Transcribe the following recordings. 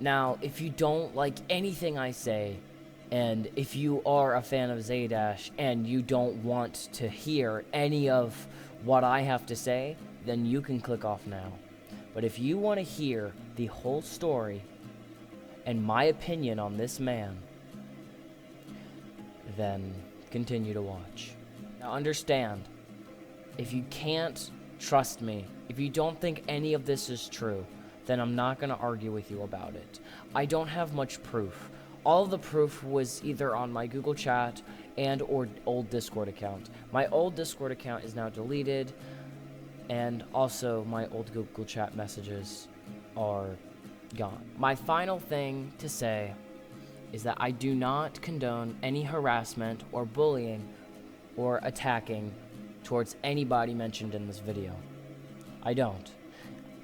Now, if you don't like anything I say, and if you are a fan of Zaydash and you don't want to hear any of what I have to say, then you can click off now. But if you want to hear the whole story and my opinion on this man, then continue to watch. Now understand, if you can't trust me, if you don't think any of this is true, then I'm not going to argue with you about it. I don't have much proof. All of the proof was either on my Google chat and or old Discord account. My old Discord account is now deleted, and also my old Google chat messages are gone. My final thing to say is that I do not condone any harassment or bullying or attacking towards anybody mentioned in this video. I don't.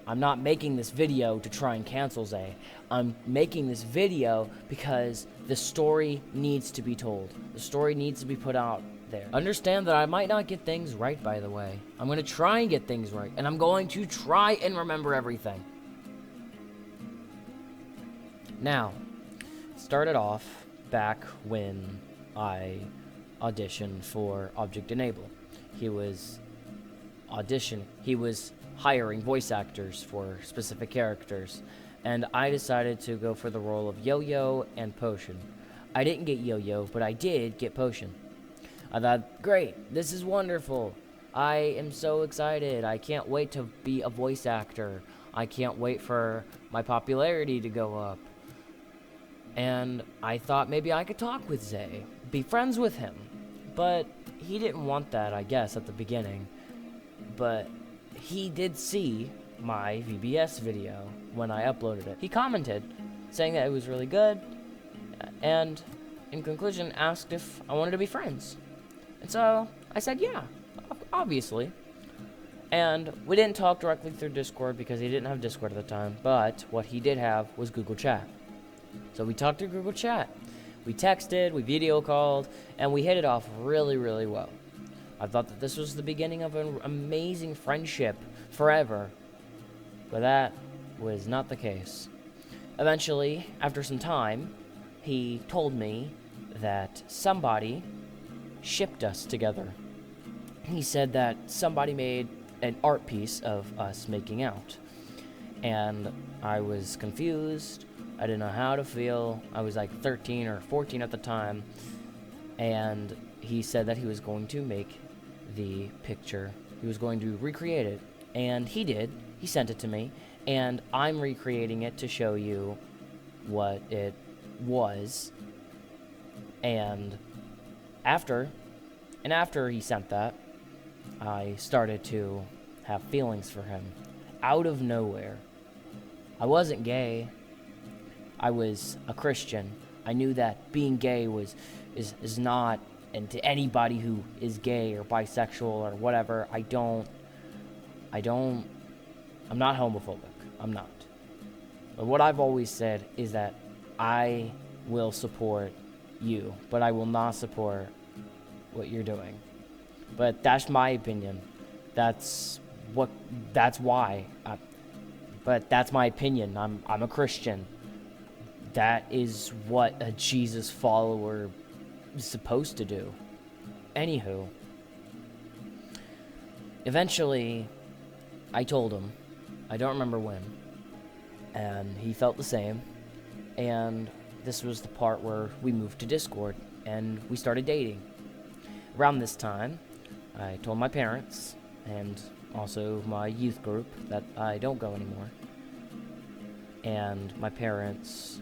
I'm not making this video to try and cancel Zay. I'm making this video because the story needs to be told. The story needs to be put out there. Understand that I might not get things right, by the way. I'm going to try and get things right, and I'm going to try and remember everything. Now, it started off back when I auditioned for Object Enable. He was hiring voice actors for specific characters, and I decided to go for the role of Yo-Yo and Potion. I didn't get Yo-Yo, but I did get Potion. I thought, great, this is wonderful. I am so excited. I can't wait to be a voice actor. I can't wait for my popularity to go up. And I thought maybe I could talk with Zay, be friends with him. But he didn't want that, I guess, at the beginning. But he did see my VBS video when I uploaded it. He commented, saying that it was really good, and in conclusion asked if I wanted to be friends. And so I said yeah, obviously. And we didn't talk directly through Discord because he didn't have Discord at the time, but what he did have was Google Chat. So we talked through Google Chat. We texted, we video called, and we hit it off really, really well. I thought that this was the beginning of an amazing friendship forever, but that was not the case. Eventually, after some time, he told me that somebody shipped us together. He said that somebody made an art piece of us making out, and I was confused. I didn't know how to feel. I was like 13 or 14 at the time, and he said that he was going to make the picture. He was going to recreate it, and he did. He sent it to me, and I'm recreating it to show you what it was. And after he sent that, I started to have feelings for him out of nowhere. I wasn't gay. I was a Christian. I knew that being gay is not, and to anybody who is gay or bisexual or whatever, I'm not homophobic. I'm not. But what I've always said is that I will support you, but I will not support what you're doing. But that's my opinion. That's why. But that's my opinion. I'm a Christian. That is what a Jesus follower is supposed to do. Anywho, eventually, I told him. I don't remember when. And he felt the same. And this was the part where we moved to Discord and we started dating. Around this time, I told my parents and also my youth group that I don't go anymore. And my parents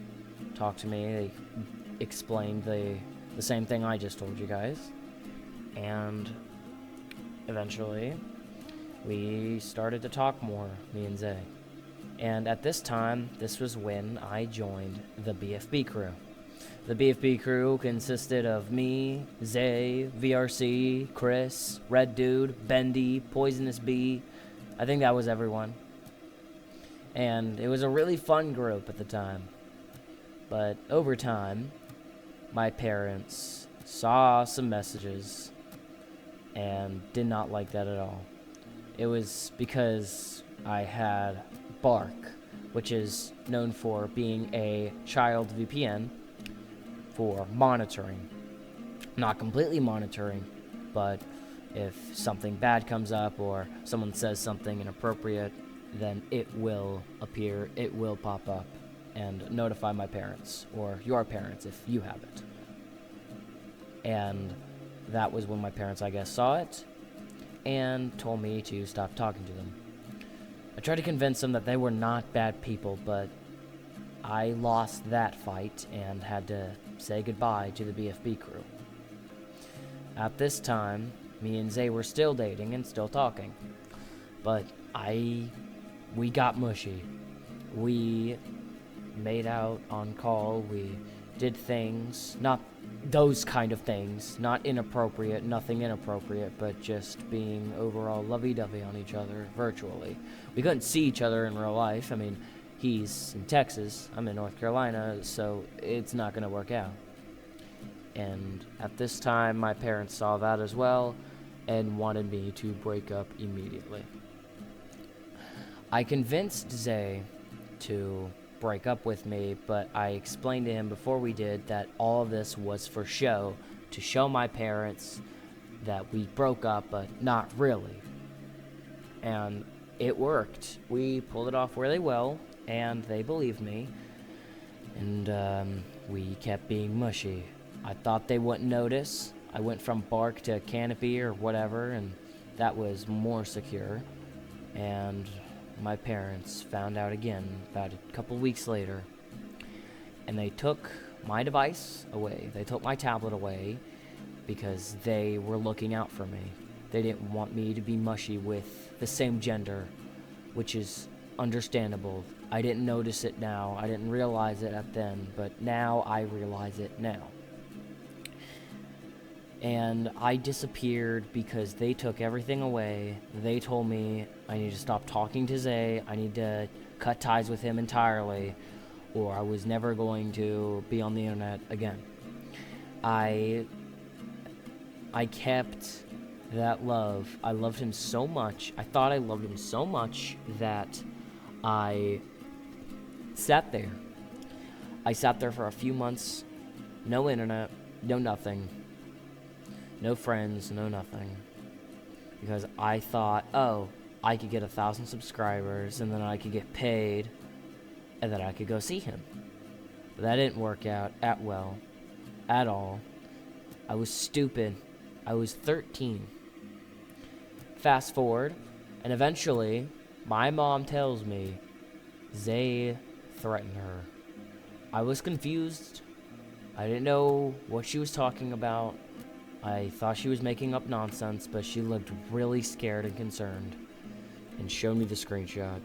talked to me. They explained the same thing I just told you guys. And eventually, we started to talk more, me and Zay. And at this time, this was when I joined the BFB crew. The BFB crew consisted of me, Zay, VRC, Chris, Red Dude, Bendy, Poisonous Bee. I think that was everyone. And it was a really fun group at the time. But over time, my parents saw some messages and did not like that at all. It was because I had bark which is known for being a child VPN for monitoring. Not completely monitoring, but if something bad comes up or someone says something inappropriate, then it will appear, it will pop up and notify my parents, or your parents if you have it. And that was when my parents, I guess, saw it and told me to stop talking to them. I tried to convince them that they were not bad people, but I lost that fight and had to say goodbye to the BFB crew. At this time, me and Zay were still dating and still talking, but we got mushy. We made out on call, we did things, not those kind of things, not inappropriate, nothing inappropriate, but just being overall lovey-dovey on each other virtually. We couldn't see each other in real life. I mean, he's in Texas, I'm in North Carolina, so it's not going to work out. And at this time, my parents saw that as well and wanted me to break up immediately. I convinced Zay to break up with me, but I explained to him before we did that all of this was for show, to show my parents that we broke up, but not really. And it worked. We pulled it off really well, and they believed me, and we kept being mushy. I thought they wouldn't notice. I went from bark to canopy or whatever, and that was more secure. And my parents found out again about a couple weeks later, and they took my device away. They took my tablet away because they were looking out for me. They didn't want me to be mushy with the same gender, which is understandable. I didn't notice it now. I didn't realize it at then, but now I realize it now. And I disappeared because they took everything away. They told me I need to stop talking to Zay, I need to cut ties with him entirely, or I was never going to be on the internet again. I kept that love. I loved him so much. I thought I loved him so much that I sat there. I sat there for a few months, no internet, no nothing. No friends, no nothing. Because I thought, oh, I could get 1,000 subscribers, and then I could get paid, and then I could go see him. But that didn't work out at all. I was stupid. I was 13. Fast forward, and eventually, my mom tells me Zay threatened her. I was confused. I didn't know what she was talking about. I thought she was making up nonsense, but she looked really scared and concerned, and showed me the screenshot.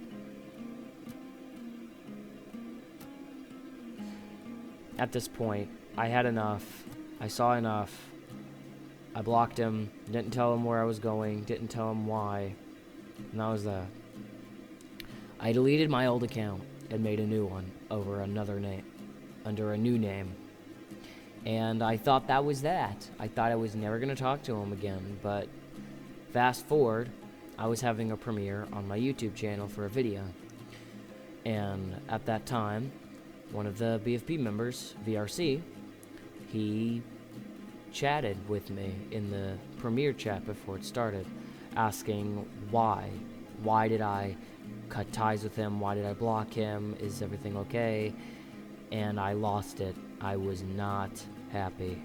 At this point, I had enough. I saw enough. I blocked him, didn't tell him where I was going, didn't tell him why, and that was that. I deleted my old account and made a new one over another name, under a new name. And I thought that was that. I thought I was never going to talk to him again, but fast forward, I was having a premiere on my YouTube channel for a video. And at that time, one of the BFB members, VRC, he chatted with me in the premiere chat before it started, asking why. Why did I cut ties with him? Why did I block him? Is everything okay? And I lost it. I was not happy.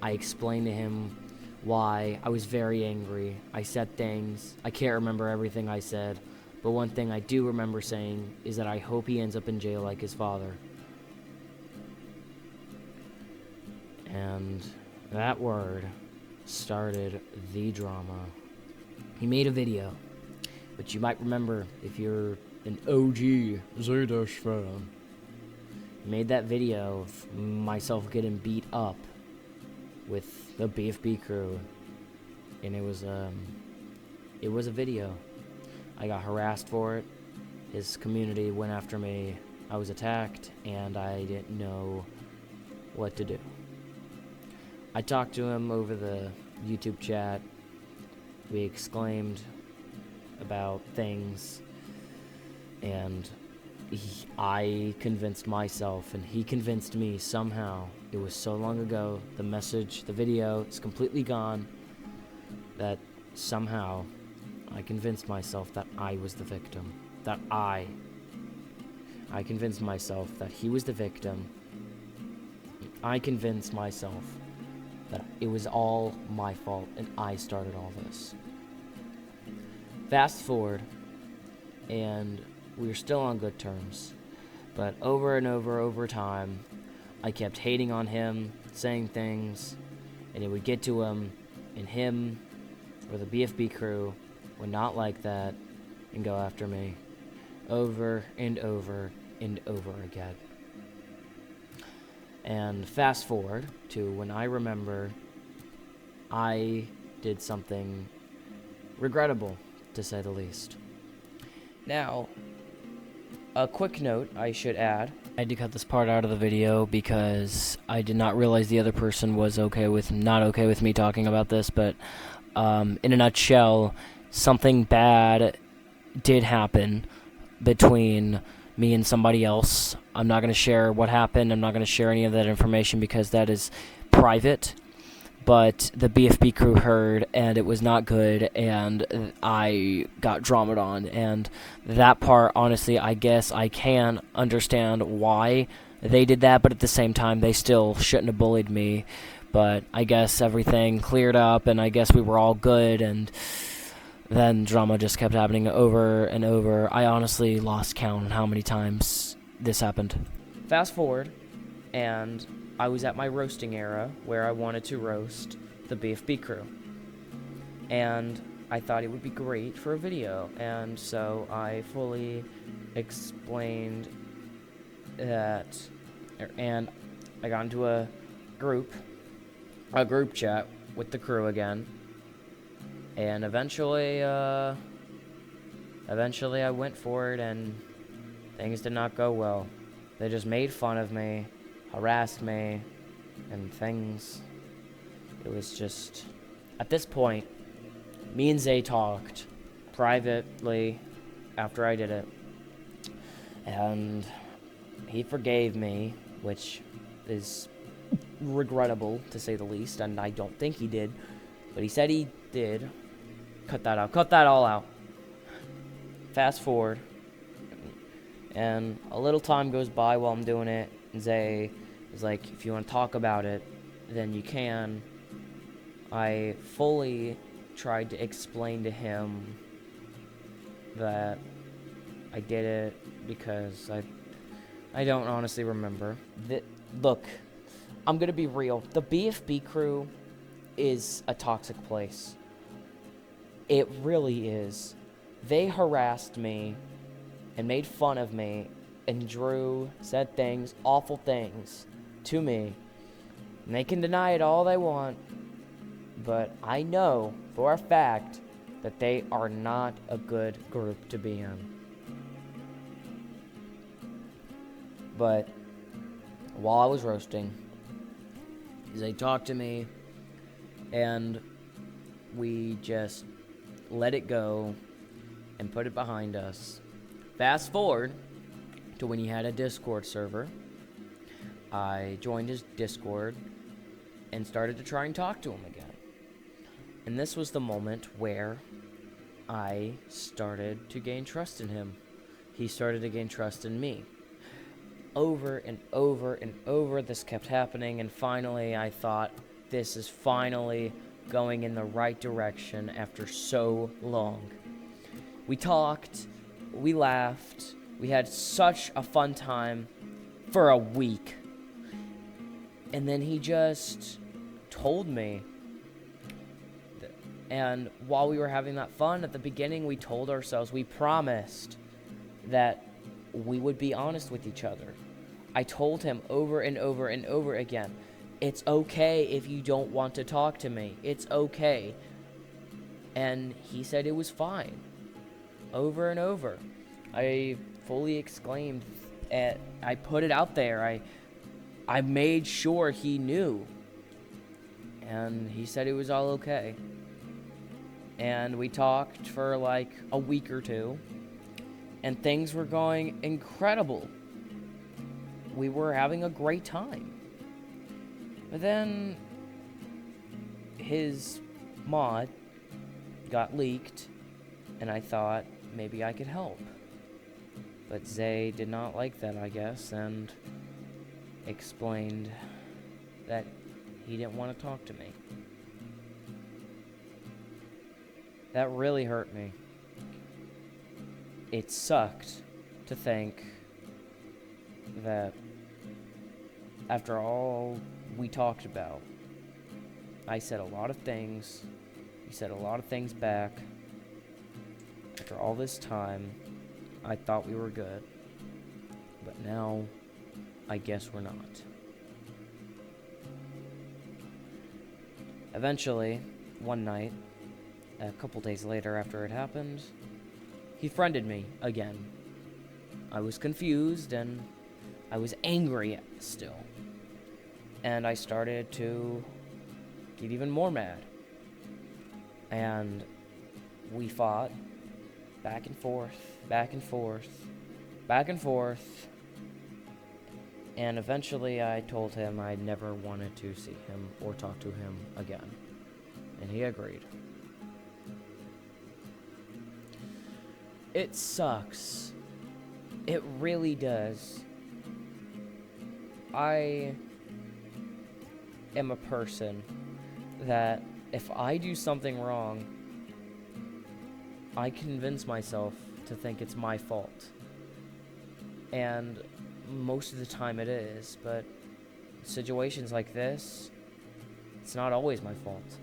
I explained to him why. I was very angry. I said things. I can't remember everything I said, but one thing I do remember saying is that I hope he ends up in jail like his father. And that word started the drama. He made a video, which you might remember if you're an OG Zaydash fan. Made that video of myself getting beat up with the BFB crew, and it was a video. I got harassed for it. His community went after me. I was attacked, and I didn't know what to do. I talked to him over the YouTube chat. We exclaimed about things, and I convinced myself, and he convinced me somehow. It was so long ago. The message, the video is completely gone. That somehow I convinced myself that I was the victim. That I convinced myself that he was the victim. I convinced myself that it was all my fault and I started all this. Fast forward, and we were still on good terms. But over and over time, I kept hating on him, saying things, and it would get to him, and him or the BFB crew would not like that and go after me over and over and over again. And fast forward to when I remember I did something regrettable, to say the least. Now, a quick note I should add. I had to cut this part out of the video because I did not realize the other person was not okay with me talking about this, but in a nutshell, something bad did happen between me and somebody else. I'm not going to share what happened. I'm not going to share any of that information because that is private. But the BFB crew heard, and it was not good, and I got dramaed on. And that part, honestly, I guess I can understand why they did that, but at the same time, they still shouldn't have bullied me. But I guess everything cleared up, and I guess we were all good, and then drama just kept happening over and over. I honestly lost count on how many times this happened. Fast forward, and I was at my roasting era where I wanted to roast the BFB crew. And I thought it would be great for a video. And so I fully explained that. And I got into a group chat with the crew again. And eventually I went for it, and things did not go well. They just made fun of me, harassed me, and things. It was just, at this point, me and Zay talked privately after I did it, and he forgave me, which is regrettable to say the least, and I don't think he did, but he said he did. Cut that out. Cut that all out. Fast forward, and a little time goes by while I'm doing it, and Zay is like, if you want to talk about it, then you can. I fully tried to explain to him that I did it because I don't honestly remember. Look, I'm going to be real. The BFB crew is a toxic place. It really is. They harassed me and made fun of me, and Drew said things, awful things, to me. And they can deny it all they want, but I know for a fact that they are not a good group to be in. But while I was roasting, they talked to me, and we just let it go and put it behind us. Fast forward to when he had a Discord server. I joined his Discord and started to try and talk to him again. And this was the moment where I started to gain trust in him. He started to gain trust in me. Over and over and over, this kept happening, and finally I thought, this is finally going in the right direction after so long. We talked, we laughed, we had such a fun time for a week. And then he just told me. And while we were having that fun, at the beginning we told ourselves, we promised that we would be honest with each other. I told him over and over and over again, it's okay if you don't want to talk to me. It's okay. And he said it was fine. Over and over. I fully exclaimed. I put it out there. I made sure he knew. And he said it was all okay. And we talked for like a week or two. and things were going incredible. We were having a great time. But then his mod got leaked, and I thought maybe I could help. But Zay did not like that, I guess, and explained that he didn't want to talk to me. That really hurt me. It sucked to think that after all we talked about, I said a lot of things, he said a lot of things back. After all this time, I thought we were good, but now I guess we're not. Eventually, one night, a couple days later after it happened, he friended me again. I was confused and I was angry still. And I started to get even more mad. And we fought back and forth, back and forth, back and forth. And eventually I told him I never wanted to see him or talk to him again. And he agreed. It sucks. It really does. I am a person that if I do something wrong, I convince myself to think it's my fault. And most of the time it is, but situations like this, it's not always my fault.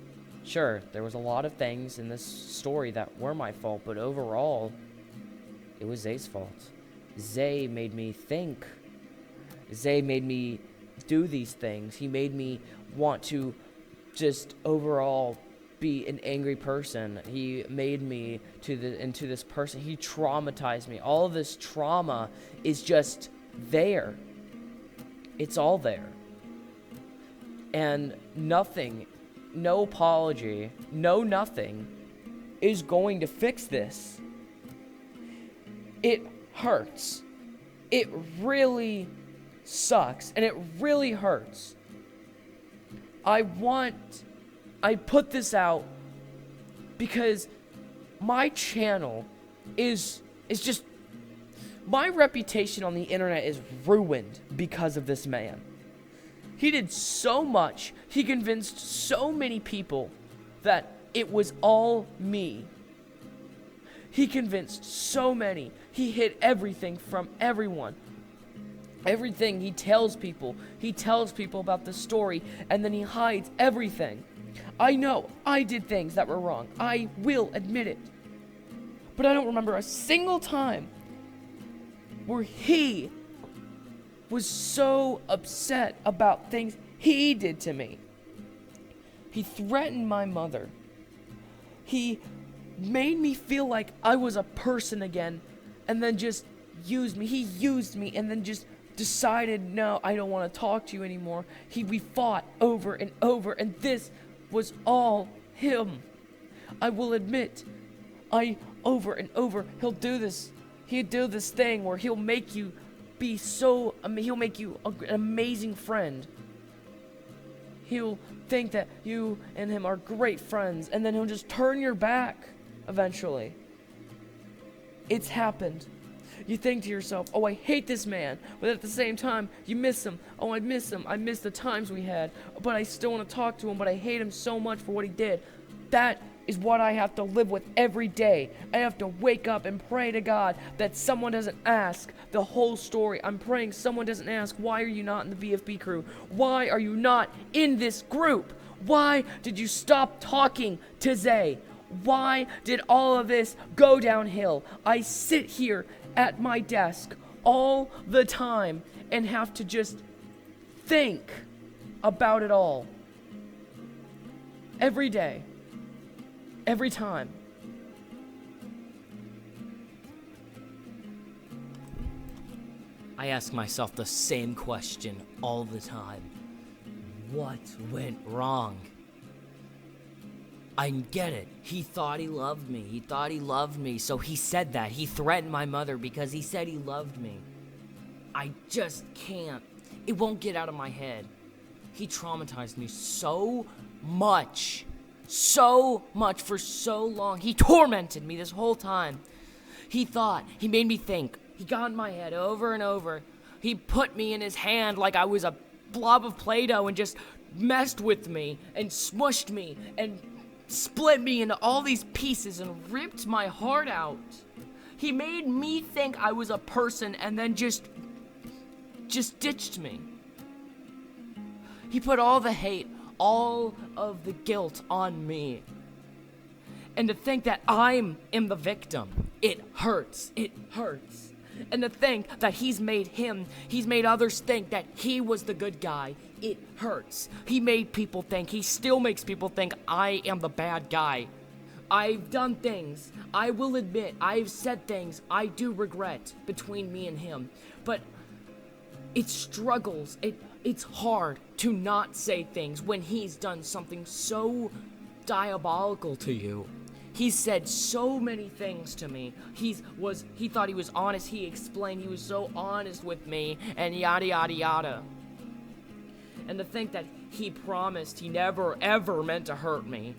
Sure, there was a lot of things in this story that were my fault, but overall, it was Zay's fault. Zay made me think. Zay made me do these things. He made me want to just overall be an angry person. He made me into this person. He traumatized me. All of this trauma is just there. It's all there. And nothing, no apology, no nothing is going to fix this. It hurts. It really sucks, and it really hurts. I put this out because my channel is just, my reputation on the internet is ruined because of this man. He did so much. He convinced so many people that it was all me. He convinced so many. He hid everything from everyone. Everything he tells people about the story, and then he hides everything. I know I did things that were wrong. I will admit it. But I don't remember a single time where he was so upset about things he did to me. He threatened my mother. He made me feel like I was a person again, and then just used me. He used me and then just decided, no, I don't want to talk to you anymore. We fought over and over, and this was all him. I will admit, over and over, he'll do this thing where he'll make you be so, he'll make you an amazing friend. He'll think that you and him are great friends, and then he'll just turn your back eventually. It's happened. You think to yourself, oh, I hate this man, but at the same time, you miss him. Oh, I miss him. I miss the times we had, but I still want to talk to him, but I hate him so much for what he did. That is what I have to live with every day. I have to wake up and pray to God that someone doesn't ask the whole story. I'm praying someone doesn't ask, why are you not in the BFB crew? Why are you not in this group? Why did you stop talking to Zay? Why did all of this go downhill? I sit here at my desk all the time and have to just think about it all. Every day. Every time. I ask myself the same question all the time. What went wrong? I get it. He thought he loved me. He thought he loved me. So he said that. He threatened my mother because he said he loved me. I just can't. It won't get out of my head. He traumatized me so much. So much for so long. He tormented me this whole time. He made me think. He got in my head over and over. He put me in his hand like I was a blob of Play-Doh and just messed with me and smushed me and split me into all these pieces and ripped my heart out. He made me think I was a person and then just ditched me. He put all the hate, all of the guilt on me. And to think that I am the victim, it hurts. It hurts. And to think that he's made others think that he was the good guy, it hurts. He still makes people think I am the bad guy. I've done things, I will admit, I've said things I do regret between me and him. But it struggles, it's hard to not say things when he's done something so diabolical to you. He's said so many things to me. He thought he was honest. He explained he was so honest with me and yada yada yada. And to think that he promised he never ever meant to hurt me,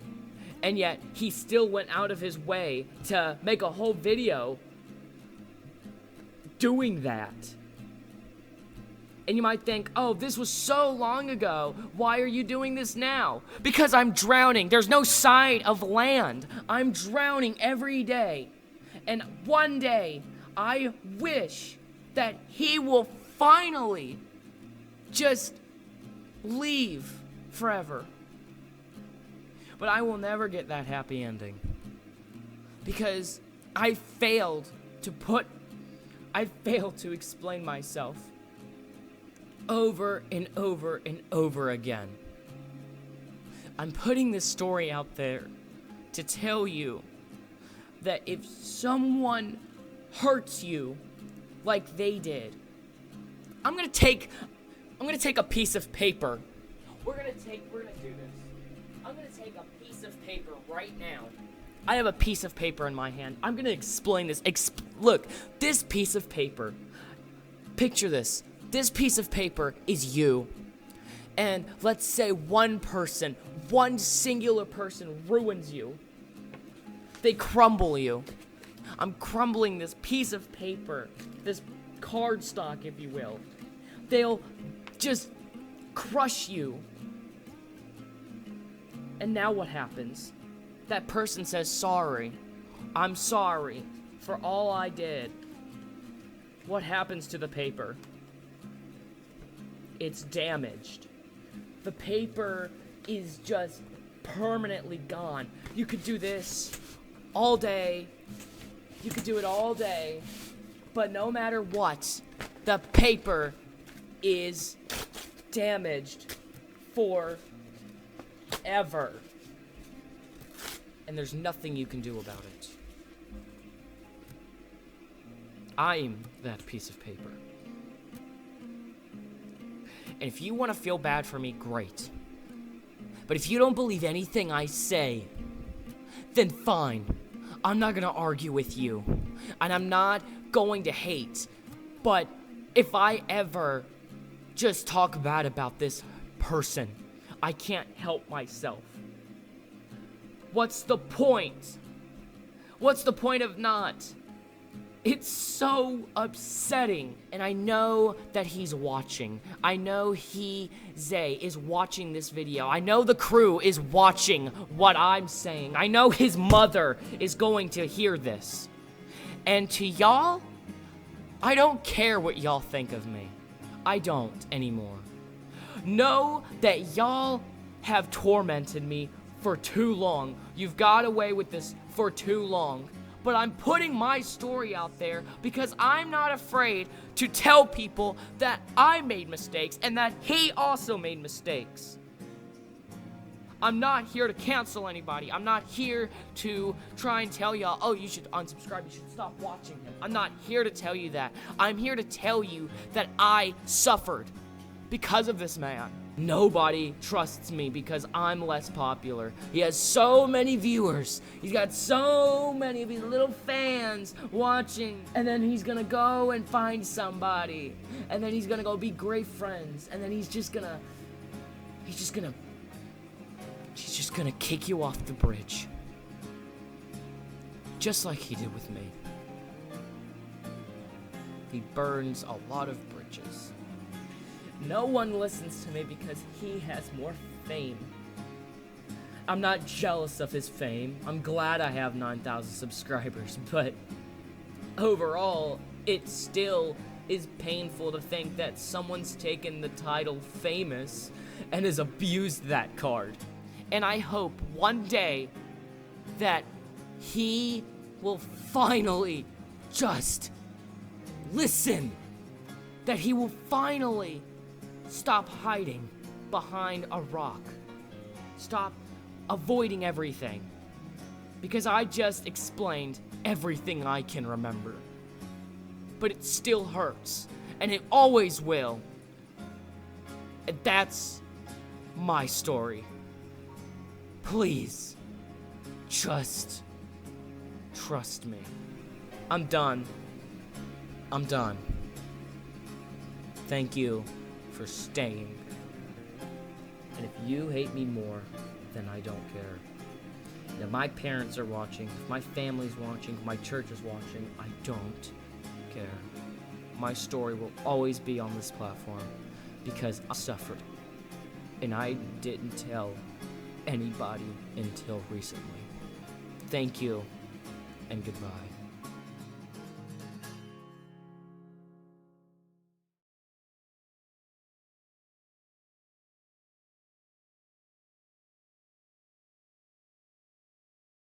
and yet he still went out of his way to make a whole video doing that. And you might think, oh, this was so long ago. Why are you doing this now? Because I'm drowning. There's no side of land. I'm drowning every day. And one day, I wish that he will finally just leave forever. But I will never get that happy ending. Because I failed to explain myself over and over and over again. I'm putting this story out there to tell you that if someone hurts you like they did, I'm gonna take a piece of paper. We're gonna do this. I'm gonna take a piece of paper right now. I have a piece of paper in my hand. I'm gonna explain this. Look, this piece of paper. Picture this. This piece of paper is you. And let's say one singular person ruins you. They crumble you. I'm crumbling this piece of paper, this cardstock, if you will. They'll just crush you. And now what happens? That person says, sorry. I'm sorry for all I did. What happens to the paper? It's damaged. The paper is just permanently gone. You could do this all day. You could do it all day. But no matter what, the paper is damaged forever. And there's nothing you can do about it. I'm that piece of paper. And if you want to feel bad for me, great. But if you don't believe anything I say, then fine. I'm not going to argue with you. And I'm not going to hate. But if I ever just talk bad about this person, I can't help myself. What's the point? What's the point of not? It's so upsetting, and I know that he's watching. I know Zay, is watching this video. I know the crew is watching what I'm saying. I know his mother is going to hear this. And to y'all, I don't care what y'all think of me. I don't anymore. Know that y'all have tormented me for too long. You've got away with this for too long. But I'm putting my story out there because I'm not afraid to tell people that I made mistakes and that he also made mistakes. I'm not here to cancel anybody. I'm not here to try and tell y'all, oh, you should unsubscribe, you should stop watching him. I'm not here to tell you that. I'm here to tell you that I suffered because of this man. Nobody trusts me because I'm less popular. He has so many viewers. He's got so many of his little fans watching. And then he's gonna go and find somebody. And then he's gonna go be great friends. And then he's just gonna kick you off the bridge. Just like he did with me. He burns a lot of bridges. No one listens to me because he has more fame. I'm not jealous of his fame. I'm glad I have 9,000 subscribers, but overall, it still is painful to think that someone's taken the title famous and has abused that card. And I hope one day that he will finally just listen. That he will finally stop hiding behind a rock. Stop avoiding everything. Because I just explained everything I can remember. But it still hurts. And it always will. And that's my story. Please, just trust me. I'm done. I'm done. Thank you for staying. And if you hate me more, then I don't care. And if my parents are watching, if my family's watching, if my church is watching, I don't care. My story will always be on this platform because I suffered. And I didn't tell anybody until recently. Thank you, and goodbye.